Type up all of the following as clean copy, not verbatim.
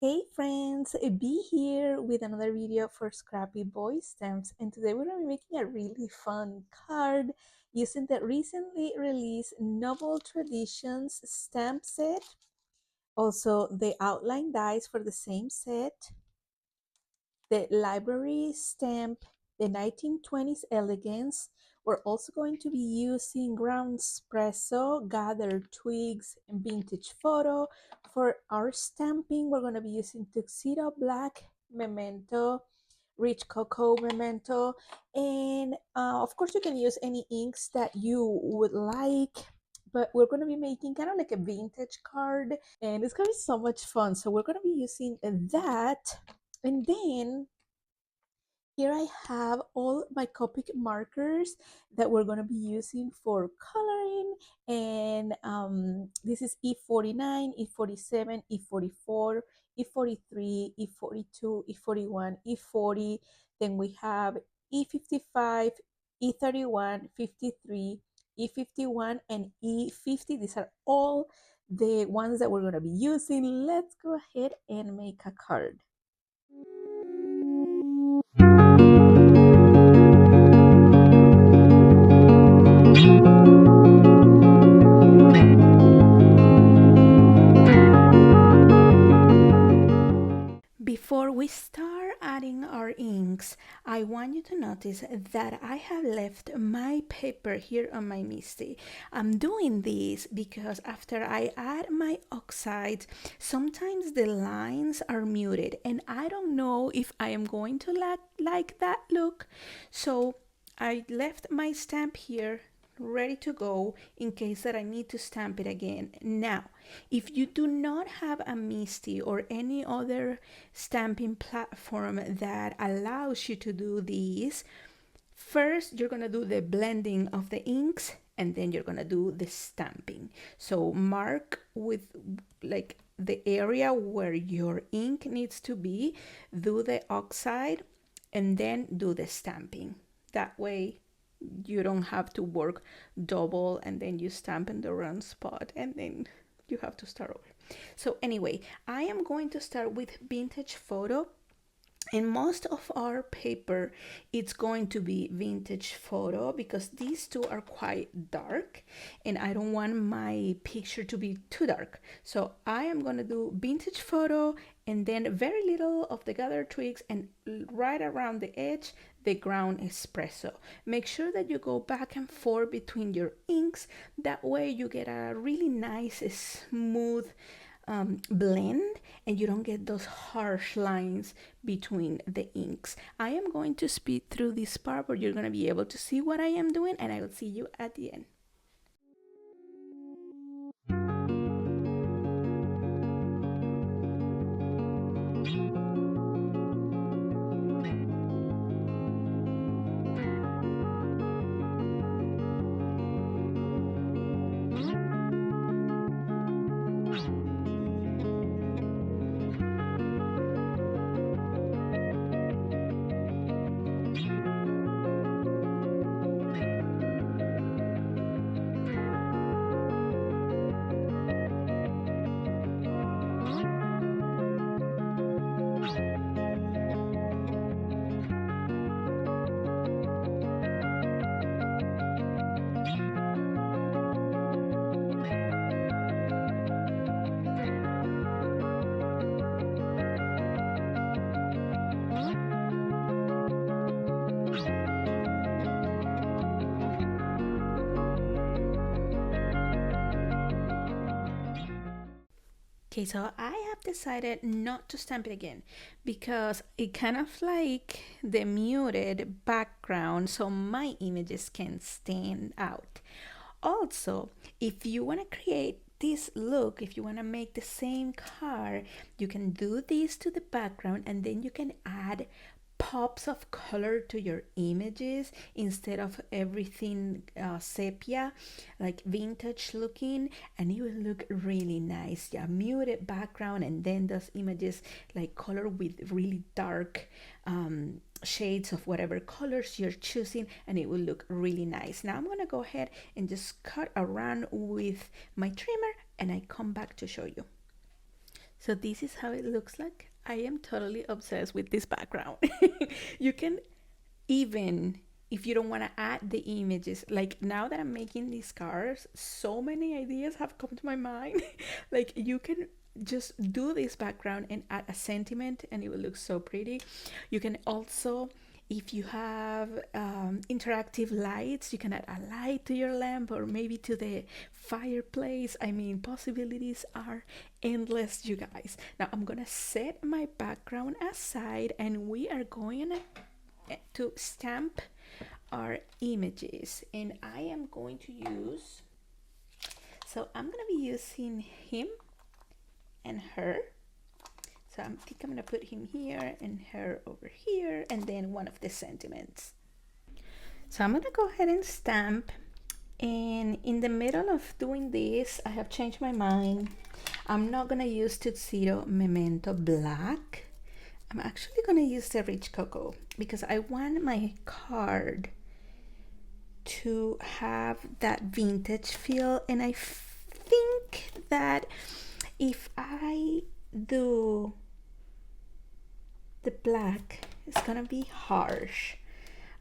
Hey friends, B here with another video for Scrappy Boy Stamps, and today we're going to be making a really fun card using the recently released Novel Traditions stamp set, also the outline dies for the same set, the library stamp, the 1920s elegance. We're also going to be using ground espresso, gathered twigs, and vintage photo. For our stamping, we're going to be using tuxedo black, memento, rich cocoa memento, and of course you can use any inks that you would like, but we're going to be making kind of like a vintage card, and it's going to be so much fun. So we're going to be using that, and then here I have all my copic markers that we're going to be using for coloring, and this is E49, E47, E44, E43, E42, E41, E40. Then we have E55, E31, 53, E51, and E50. These are all the ones that we're going to be using. Let's go ahead and make a card. Before we start adding our inks, I want you to notice that I have left my paper here on my Misty. I'm doing this because after I add my oxides, sometimes the lines are muted and I don't know if I am going to like that look. So I left my stamp here ready to go in case that I need to stamp it again. Now, if you do not have a Misty or any other stamping platform that allows you to do these, first you're going to do the blending of the inks and then you're going to do the stamping. So mark with like the area where your ink needs to be, do the oxide, and then do the stamping. That way you don't have to work double and then you stamp in the wrong spot and then you have to start over. So anyway, I am going to start with vintage photo. In most of our paper, it's going to be vintage photo because these two are quite dark and I don't want my picture to be too dark. So I am going to do vintage photo and then very little of the gathered twigs, and right around the edge, the ground espresso. Make sure that you go back and forth between your inks. That way you get a really nice, smooth blend and you don't get those harsh lines between the inks. I am going to speed through this part where you're going to be able to see what I am doing, and I will see you at the end. Okay, so I have decided not to stamp it again because it kind of like the muted background so my images can stand out. Also, if you want to create this look, if you want to make the same card, you can do this to the background and then you can add pops of color to your images instead of everything sepia, like vintage looking, and it will look really nice. Yeah, muted background and then those images like color with really dark shades of whatever colors you're choosing, and it will look really nice. Now I'm gonna go ahead and just cut around with my trimmer and I come back to show you. So this is how it looks like. I am totally obsessed with this background. You can even, if you don't want to add the images, like now that I'm making these cars, so many ideas have come to my mind. Like you can just do this background and add a sentiment and it will look so pretty. You can also, if you have interactive lights, you can add a light to your lamp or maybe to the fireplace. I mean, possibilities are endless, you guys. Now I'm gonna set my background aside and we are going to stamp our images, and I am going to use, so I'm gonna be using him and her. So I think I'm gonna put him here and her over here, and then one of the sentiments. So I'm gonna go ahead and stamp, and in the middle of doing this I have changed my mind. I'm not gonna use Tuxedo Memento Black. I'm actually gonna use the Rich Cocoa because I want my card to have that vintage feel, and I think that if I do the black, it's gonna be harsh,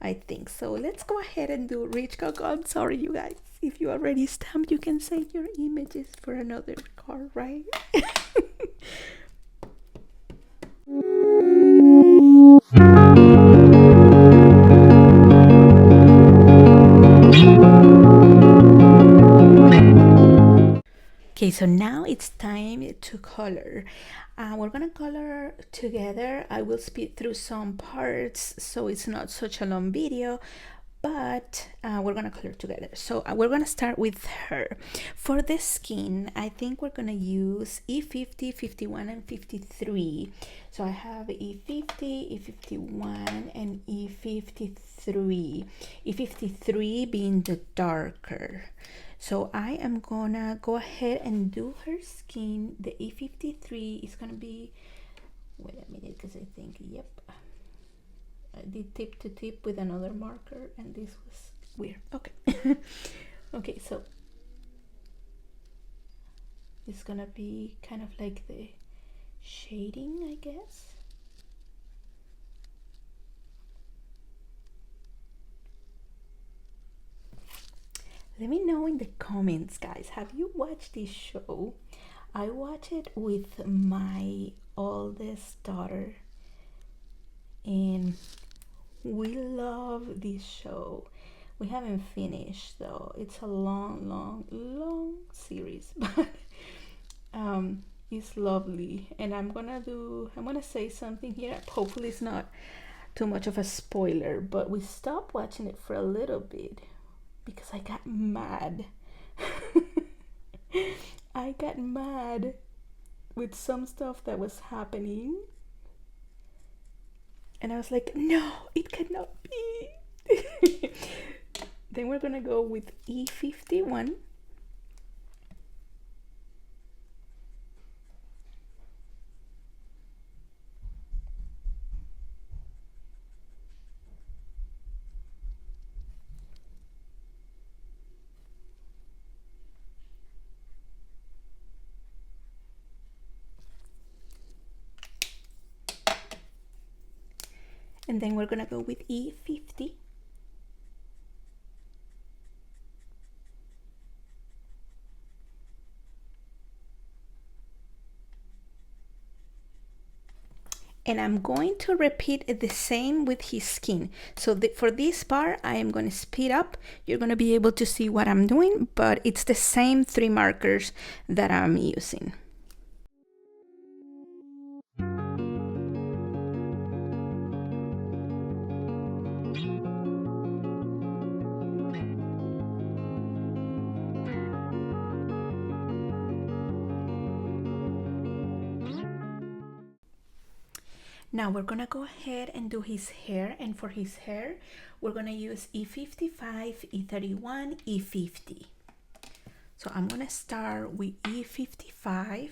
I think. So let's go ahead and do Rich Cocoa. I'm sorry, you guys. If you already stamped, you can save your images for another card, right? Okay, so now it's time to color. We're gonna color together. I will speed through some parts so it's not such a long video, but we're gonna color together. So we're gonna start with her. For the skin, I think we're gonna use E50, 51, and 53. So I have E50, E51, and E53. E53 being the darker. So I am gonna go ahead and do her skin. The E53 is gonna be, wait a minute, because I think, yep, I did tip to tip with another marker and this was weird. Okay. Okay, so it's gonna be kind of like the shading, I guess. Let me know in the comments, guys. Have you watched this show? I watch it with my oldest daughter, and we love this show. We haven't finished though. It's a long series, but it's lovely. And I'm gonna say something here. Hopefully it's not too much of a spoiler, but we stopped watching it for a little bit because I got mad. I got mad with some stuff that was happening. And I was like, no, it cannot be. Then we're gonna go with E51. And then we're gonna go with E50. And I'm going to repeat the same with his skin. So for this part, I am going to speed up. You're going to be able to see what I'm doing, but it's the same 3 markers that I'm using. Now we're gonna go ahead and do his hair, and for his hair we're gonna use E55, E31, E50. So I'm gonna start with E55.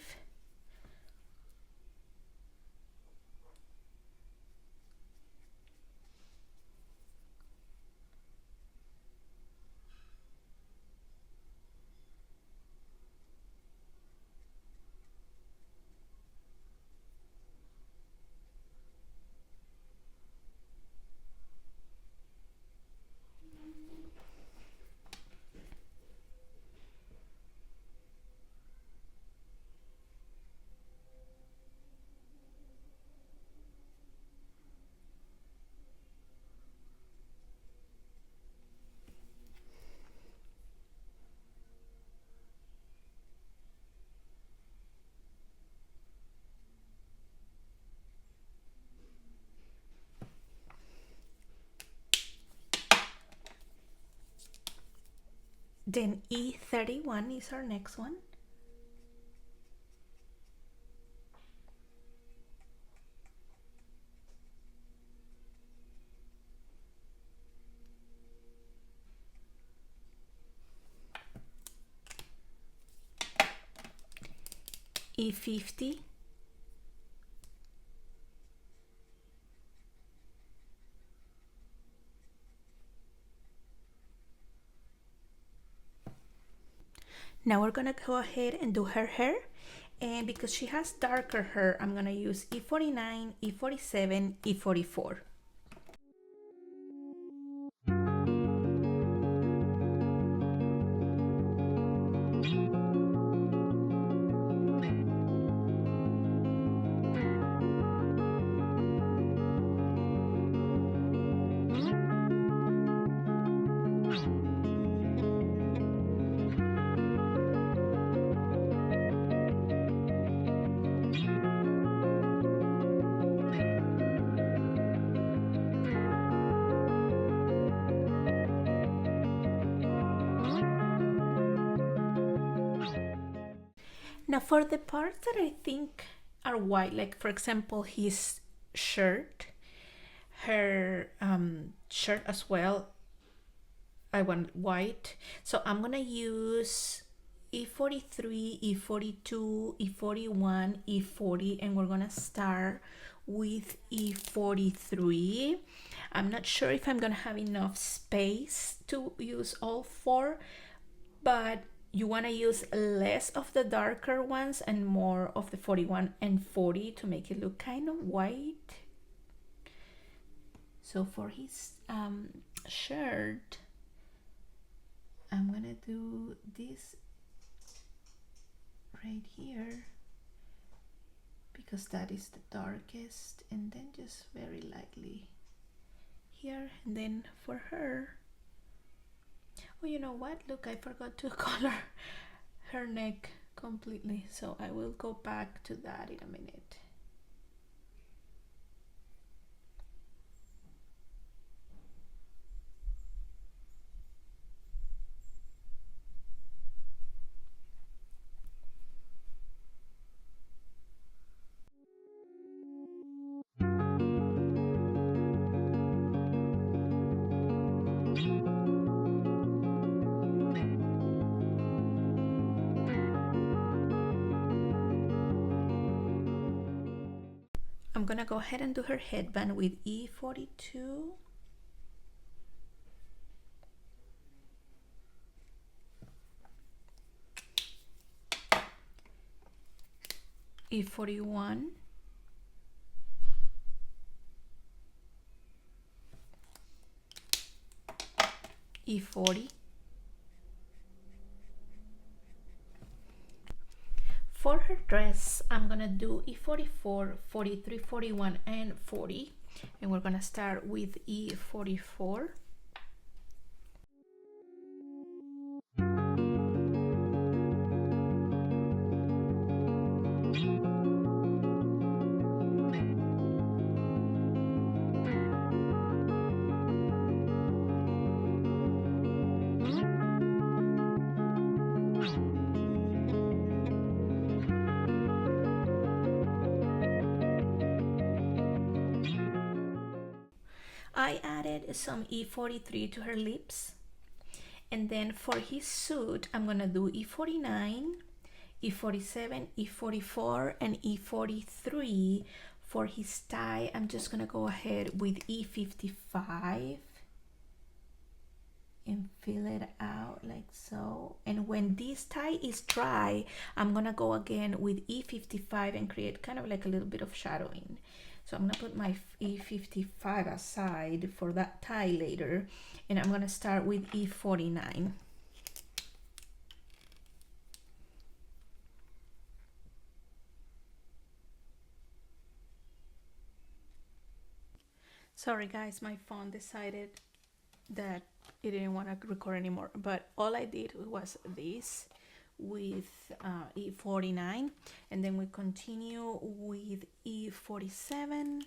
Then E31 is our next one. E50. Now we're gonna go ahead and do her hair, and because she has darker hair, I'm gonna use E49, E47, E44. Now for the parts that I think are white, like for example his shirt, her shirt as well, I want white. So I'm gonna use E43, E42, E41, E40, and we're gonna start with E43. I'm not sure if I'm gonna have enough space to use all four, but you want to use less of the darker ones and more of the 41 and 40 to make it look kind of white. So for his shirt, I'm gonna do this right here because that is the darkest, and then just very lightly here. And then for her, oh, you know what? Look, I forgot to color her neck completely, so I will go back to that in a minute. I'm gonna go ahead and do her headband with E42. E41. E40. For her dress, I'm gonna do E44, 43, 41, and 40. And we're gonna start with E44. I added some E43 to her lips, and then for his suit I'm gonna do E49, E47, E44, and E43. For his tie, I'm just gonna go ahead with E55 and fill it out like so. And when this tie is dry, I'm gonna go again with E55 and create kind of like a little bit of shadowing. So I'm gonna put my E55 aside for that tie later, and I'm gonna start with E49. Sorry guys, my phone decided that it didn't want to record anymore, but all I did was this with E49, and then we continue with E47,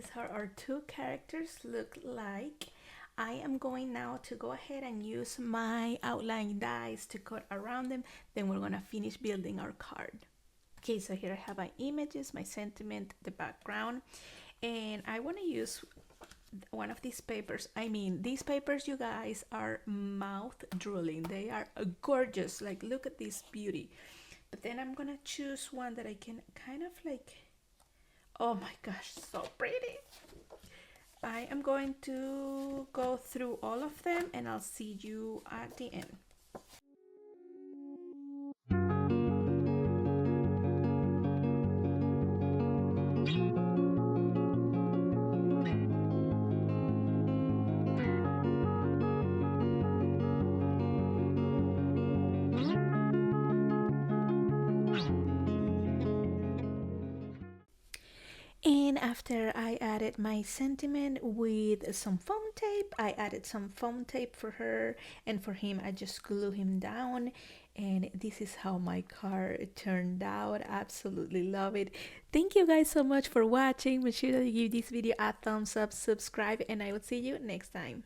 is how our two characters look like. I am going now to go ahead and use my outline dies to cut around them. Then we're gonna finish building our card. Okay, so here I have my images, my sentiment, the background, and I want to use one of these papers. I mean, these papers, you guys, are mouth drooling. They are gorgeous. Like, look at this beauty. But then I'm gonna choose one that I can kind of like, oh my gosh, so pretty. I am going to go through all of them and I'll see you at the end. And after I added my sentiment with some foam tape, I added some foam tape for her, and for him I just glue him down. And this is how my card turned out. Absolutely love it. Thank you guys so much for watching. Make sure that you give this video a thumbs up, subscribe, and I will see you next time.